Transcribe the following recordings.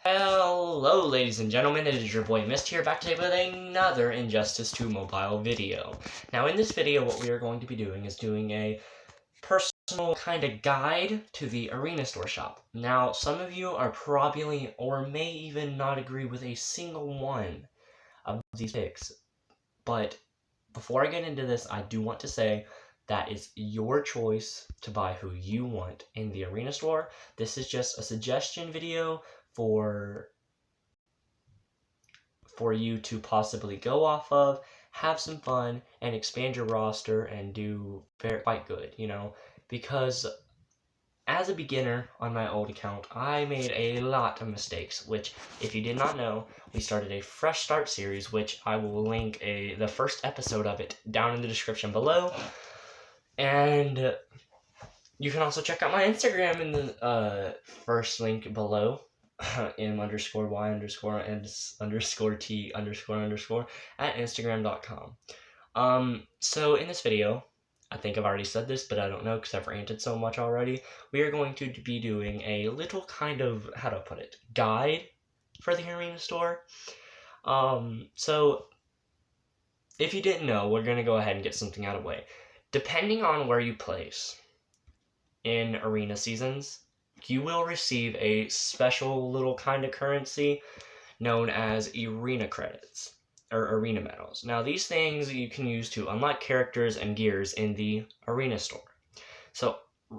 Hello ladies and gentlemen, it is your boy Mist here, back today with another Injustice 2 mobile video. Now in this video what we are going to be doing is doing a personal kind of guide to the Arena Store shop. Now some of you are probably or may even not agree with a single one of these picks, but before I get into this I do want to say that is your choice to buy who you want in the Arena Store. This is just a suggestion video for you to possibly go off of, have some fun, and expand your roster and do quite good, because as a beginner on my old account, I made a lot of mistakes, which, if you did not know, we started a Fresh Start series, which I will link the first episode of it down in the description below, and you can also check out my Instagram in the first link below. m_y_n_t__ at instagram.com. So in this video, I think I've already said this, but I don't know because I've ranted so much already. We are going to be doing a little kind of, how to put it, guide for the Arena Store. So if you didn't know, we're going to go ahead and get something out of the way. Depending on where you place in Arena seasons, you will receive a special little kind of currency known as Arena credits, or Arena medals. Now, these things you can use to unlock characters and gears in the Arena Store. So,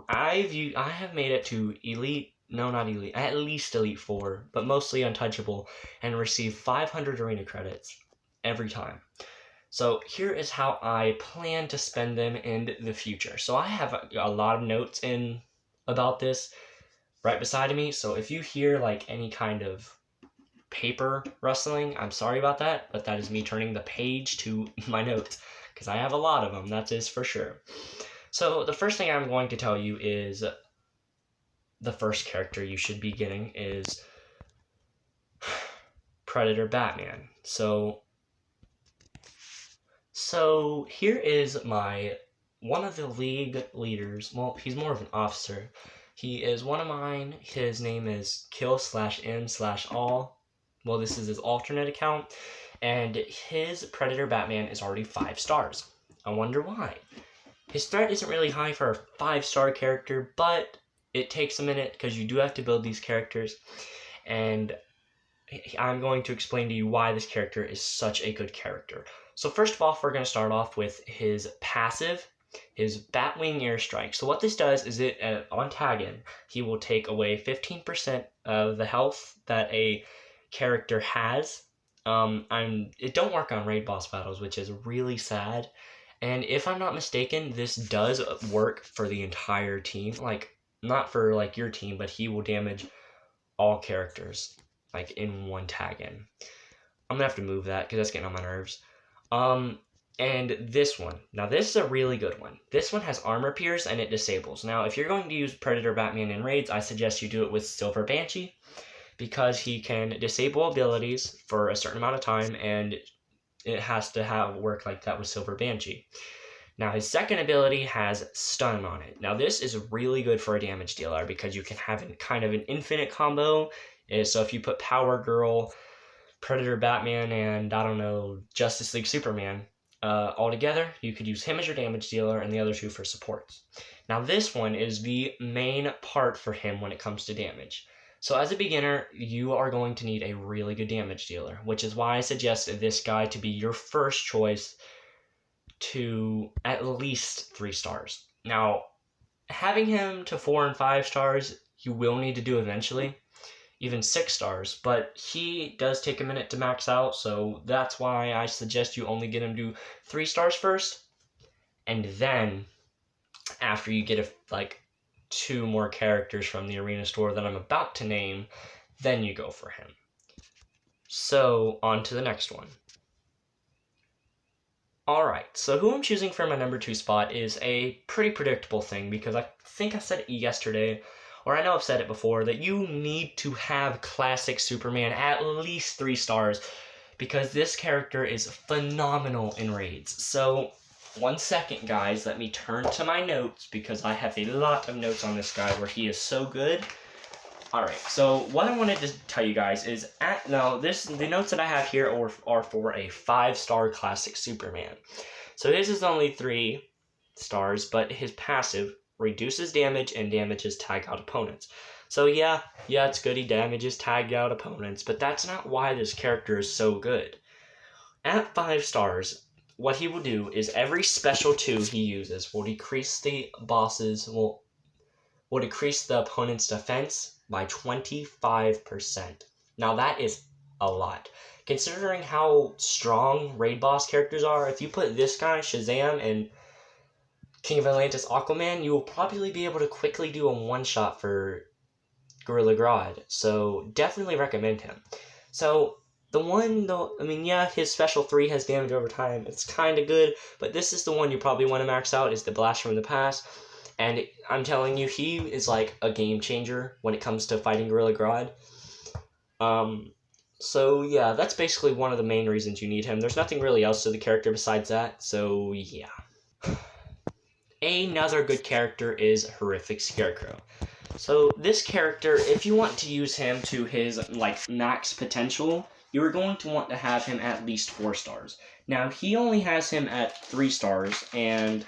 I have made it to Elite, no, not Elite, at least Elite 4, but mostly Untouchable, and receive 500 Arena credits every time. So, here is how I plan to spend them in the future. So, I have a lot of notes about this right beside me, so if you hear like any kind of paper rustling, I'm sorry about that, but that is me turning the page to my notes, because I have a lot of them, that is for sure. So the first thing I'm going to tell you is the first character you should be getting is Predator Batman. So here is one of the league leaders. Well, he's more of an officer. He is one of mine. His name is Kill/M/all. Well, this is his alternate account. And his Predator Batman is already 5 stars. I wonder why. His threat isn't really high for a 5-star character, but it takes a minute because you do have to build these characters. And I'm going to explain to you why this character is such a good character. So first of all, we're going to start off with his passive, his Batwing Airstrike. So what this does is on tagging, he will take away 15% of the health that a character has. It don't work on raid boss battles, which is really sad. And if I'm not mistaken, this does work for the entire team. Like, not for like your team, but he will damage all characters, like in one tag-in. I'm gonna have to move that because that's getting on my nerves. And this one. Now, this is a really good one. This one has Armor Pierce and it disables. Now, if you're going to use Predator Batman in raids, I suggest you do it with Silver Banshee, because he can disable abilities for a certain amount of time, and it has to work like that with Silver Banshee. Now, his second ability has Stun on it. Now, this is really good for a damage dealer because you can have kind of an infinite combo. So if you put Power Girl, Predator Batman, and, I don't know, Justice League Superman all together, you could use him as your damage dealer and the other two for supports. Now, this one is the main part for him when it comes to damage. So as a beginner, you are going to need a really good damage dealer, which is why I suggest this guy to be your first choice to at least 3 stars. Now, having him to 4 and 5 stars, you will need to do eventually, even 6 stars, but he does take a minute to max out, so that's why I suggest you only get him to 3 stars first, and then after you get like 2 more characters from the Arena Store that I'm about to name, then you go for him. So on to the next one. Alright, so who I'm choosing for my number 2 spot is a pretty predictable thing, because I think I said it yesterday, or I know I've said it before, that you need to have Classic Superman at least 3 stars, because this character is phenomenal in raids. So, one second, guys, let me turn to my notes, because I have a lot of notes on this guy where he is so good. Alright, so what I wanted to tell you guys is, the notes that I have here are for a 5-star classic Superman. So his is only 3 stars, but his passive reduces damage and damages tag out opponents. So yeah, it's good he damages tagged out opponents, but that's not why this character is so good. At 5 stars, what he will do is every special 2 he uses will decrease the opponent's defense by 25%. Now that is a lot. Considering how strong raid boss characters are, if you put this guy, Shazam, and King of Atlantis Aquaman, you will probably be able to quickly do a one-shot for Gorilla Grodd. So definitely recommend him. So his special 3 has damage over time. It's kind of good, but this is the one you probably want to max out, is the Blast from the Past. And I'm telling you, he is like a game changer when it comes to fighting Gorilla Grodd. So yeah, that's basically one of the main reasons you need him. There's nothing really else to the character besides that, so yeah. Another good character is Horrific Scarecrow. So this character, if you want to use him to his max potential, you're going to want to have him at least 4 stars. Now he only has him at 3 stars, and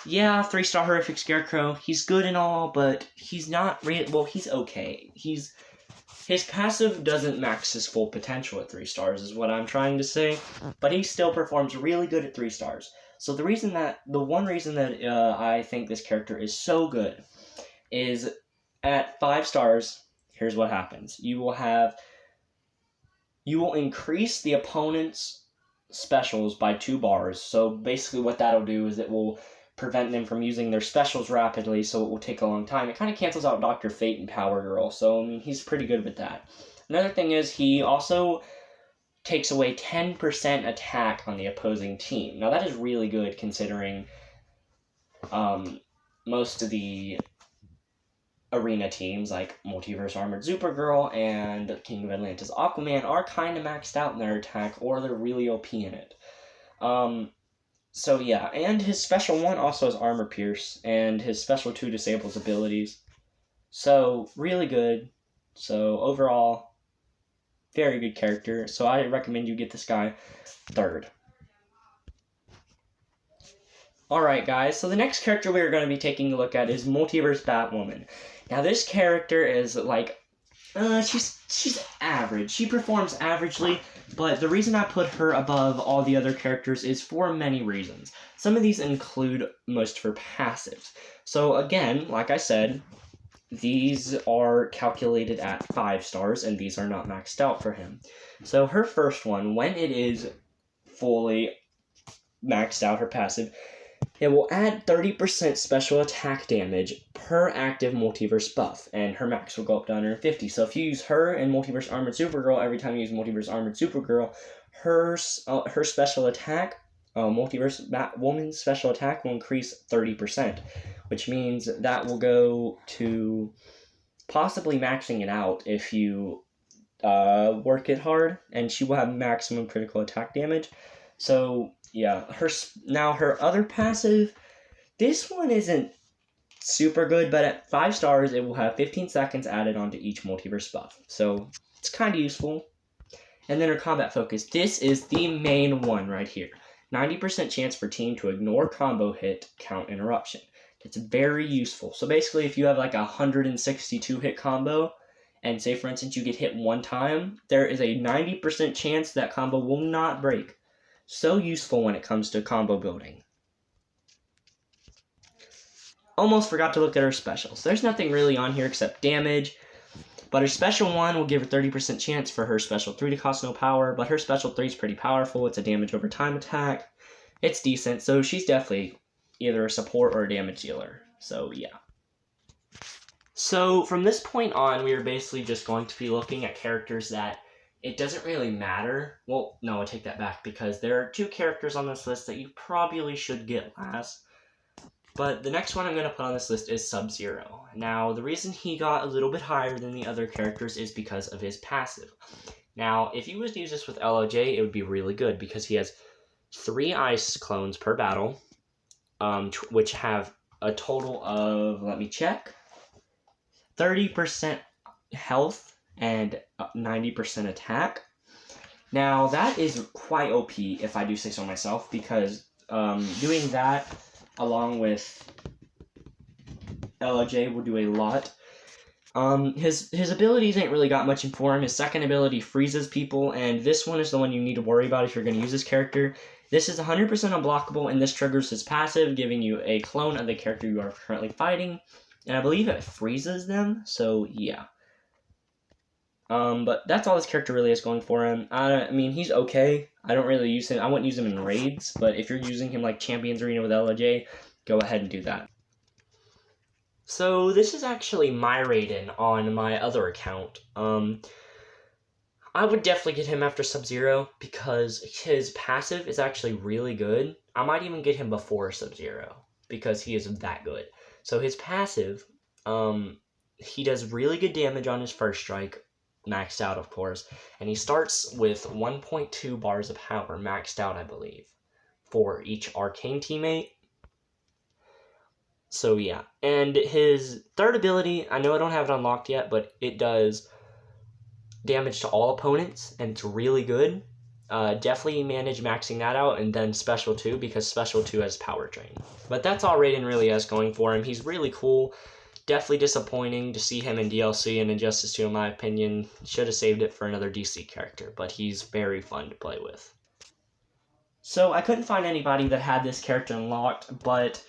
yeah, 3-star Horrific Scarecrow, he's good and all, but he's not really, well, he's okay. His passive doesn't max his full potential at 3 stars, is what I'm trying to say, but he still performs really good at 3 stars. So the one reason that I think this character is so good is at 5 stars, here's what happens. You will increase the opponent's specials by 2 bars. So basically what that'll do is it will prevent them from using their specials rapidly, so it will take a long time. It kind of cancels out Dr. Fate and Power Girl, so I mean, he's pretty good with that. Another thing is he also takes away 10% attack on the opposing team. Now that is really good considering most of the arena teams like Multiverse Armored Supergirl and King of Atlantis Aquaman are kind of maxed out in their attack, or they're really OP in it. So yeah, and his special 1 also has Armor Pierce, and his special 2 disables abilities. So, really good. So, overall, very good character. So I recommend you get this guy 3rd. Alright guys, so the next character we're going to be taking a look at is Multiverse Batwoman. Now this character is she's average. She performs averagely, but the reason I put her above all the other characters is for many reasons. Some of these include most of her passives. So again, like I said, these are calculated at 5 stars, and these are not maxed out for him. So her first one, when it is fully maxed out, her passive, it will add 30% special attack damage per active multiverse buff, and her max will go up to 150. So if you use her and Multiverse Armored Supergirl, every time you use Multiverse Armored Supergirl, her special attack, Multiverse Batwoman's special attack will increase 30%, which means that will go to possibly maxing it out if you work it hard, and she will have maximum critical attack damage. So yeah, her other passive, this one isn't super good, but at 5 stars, it will have 15 seconds added onto each multiverse buff. So it's kind of useful. And then her combat focus. This is the main one right here. 90% chance for team to ignore combo hit count interruption. It's very useful. So basically, if you have like a 162 hit combo, and say for instance you get hit 1 time, there is a 90% chance that combo will not break. So useful when it comes to combo building. Almost forgot to look at her specials. There's nothing really on here except damage, but her special 1 will give her 30% chance for her special 3 to cost no power, but her special 3 is pretty powerful. It's a damage over time attack. It's decent, so she's definitely either a support or a damage dealer. So yeah. So from this point on, we are basically just going to be looking at characters that it doesn't really matter. Well, no, I take that back, because there are 2 characters on this list that you probably should get last. But the next one I'm going to put on this list is Sub-Zero. Now, the reason he got a little bit higher than the other characters is because of his passive. Now, if you was to use this with LOJ, it would be really good, because he has 3 ice clones per battle, which have a total of, let me check, 30% health and 90% attack. Now, that is quite OP, if I do say so myself, because doing that along with LJ will do a lot. His abilities ain't really got much in for him. His second ability freezes people, and this one is the one you need to worry about if you're going to use this character. This is 100% unblockable, and this triggers his passive, giving you a clone of the character you are currently fighting. And I believe it freezes them, so yeah. But that's all this character really is going for him. I mean, he's okay. I don't really use him. I wouldn't use him in raids, but if you're using him like Champions Arena with LJ, go ahead and do that. So this is actually my Raiden on my other account. I would definitely get him after Sub-Zero because his passive is actually really good. I might even get him before Sub-Zero because he is that good. So his passive, he does really good damage on his first strike, maxed out of course, and he starts with 1.2 bars of power, maxed out I believe, for each arcane teammate. So yeah, and his third ability, I know I don't have it unlocked yet, but it does damage to all opponents, and it's really good. Definitely manage maxing that out, and then Special 2, because Special 2 has Power Drain. But that's all Raiden really has going for him. He's really cool. Definitely disappointing to see him in DLC, and Injustice 2, in my opinion. Should have saved it for another DC character, but he's very fun to play with. So I couldn't find anybody that had this character unlocked, but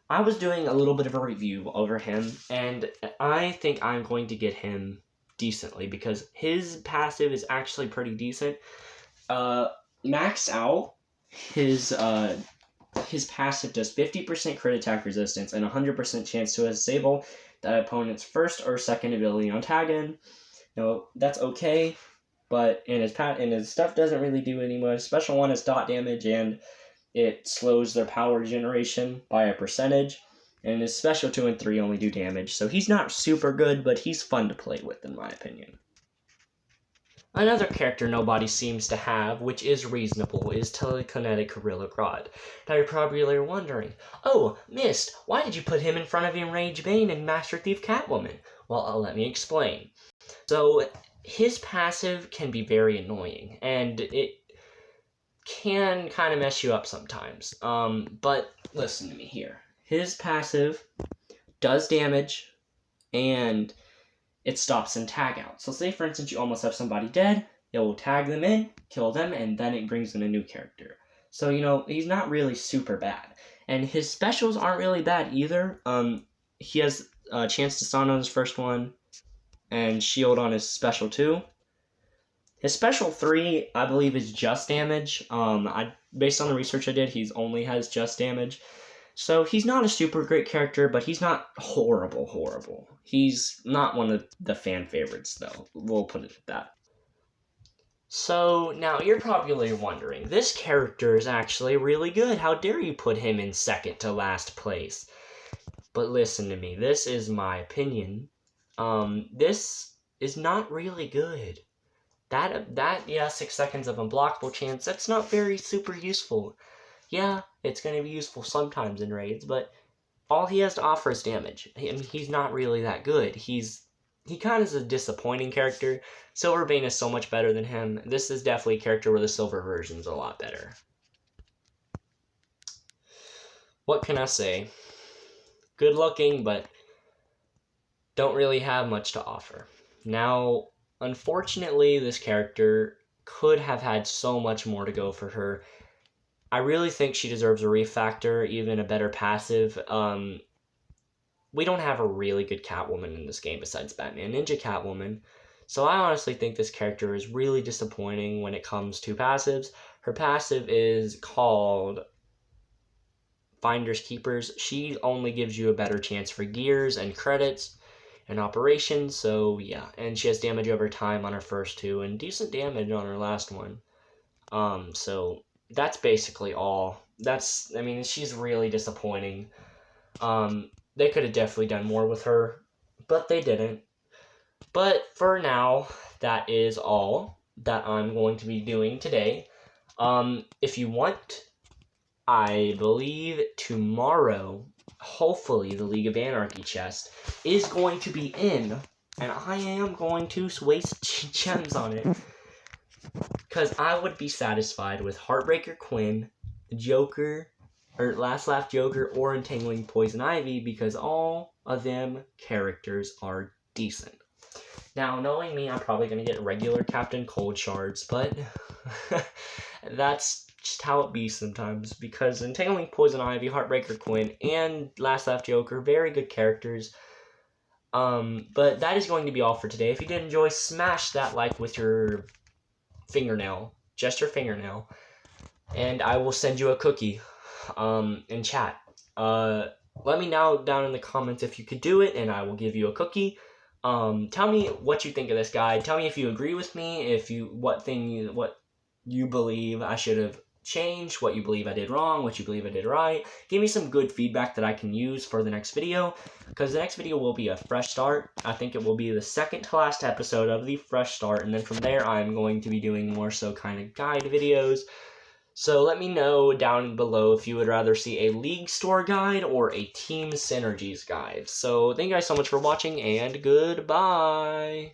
I was doing a little bit of a review over him, and I think I'm going to get him decently, because his passive is actually pretty decent. Max out, his passive does 50% crit attack resistance and 100% chance to disable the opponent's first or second ability on tag-in. No, that's okay, but his stuff doesn't really do anymore. Special 1 is dot damage, and it slows their power generation by a percentage. And his Special 2 and 3 only do damage, so he's not super good, but he's fun to play with, in my opinion. Another character nobody seems to have, which is reasonable, is Telekinetic Gorilla Grodd. Now you're probably wondering, oh, Mist, why did you put him in front of Enraged Bane and Master Thief Catwoman? Well, let me explain. So, his passive can be very annoying, and it can kind of mess you up sometimes. But listen to me here. His passive does damage, and it stops in tag out. So say, for instance, you almost have somebody dead, it will tag them in, kill them, and then it brings in a new character. So, he's not really super bad. And his specials aren't really bad either. He has a chance to stun on his first one, and shield on his Special 2. His Special 3, I believe, is just damage. Based on the research I did, he only has just damage. So he's not a super great character, but he's not horrible. He's not one of the fan favorites, though. We'll put it at that. So, now you're probably wondering, this character is actually really good. How dare you put him in second to last place? But listen to me, this is my opinion. This is not really good. Yeah, 6 seconds of unblockable chance, that's not very super useful. Yeah, it's going to be useful sometimes in raids, but all he has to offer is damage. I mean, he's not really that good. He kind of is a disappointing character. Silver Bane is so much better than him. This is definitely a character where the silver version's a lot better. What can I say? Good looking, but don't really have much to offer. Now, unfortunately, this character could have had so much more to go for her. I really think she deserves a refactor, even a better passive. We don't have a really good Catwoman in this game besides Batman Ninja Catwoman, so I honestly think this character is really disappointing when it comes to passives. Her passive is called Finders Keepers. She only gives you a better chance for gears and credits and operations, so yeah, and she has damage over time on her first 2, and decent damage on her last one. So that's basically all. She's really disappointing. They could have definitely done more with her, but they didn't. But for now, that is all that I'm going to be doing today. If you want, I believe tomorrow, hopefully the League of Anarchy chest is going to be in and I am going to waste gems on it. Because I would be satisfied with Heartbreaker Quinn, Joker, or Last Laugh Joker, or Entangling Poison Ivy, because all of them characters are decent. Now, knowing me, I'm probably going to get regular Captain Cold Shards, but that's just how it be sometimes, because Entangling Poison Ivy, Heartbreaker Quinn, and Last Laugh Joker, very good characters. But that is going to be all for today. If you did enjoy, smash that like with your fingernail, just your fingernail, and I will send you a cookie, in chat. Let me know down in the comments if you could do it, and I will give you a cookie. Tell me what you think of this guide. Tell me if you agree with me, what you believe I should have changed, what you believe I did wrong, what you believe I did right. Give me some good feedback that I can use for the next video, because the next video will be a fresh start. I think it will be the second to last episode of the fresh start, and then from there I'm going to be doing more so kind of guide videos. So let me know down below if you would rather see a League Store guide or a Team Synergies guide. So thank you guys so much for watching, and goodbye!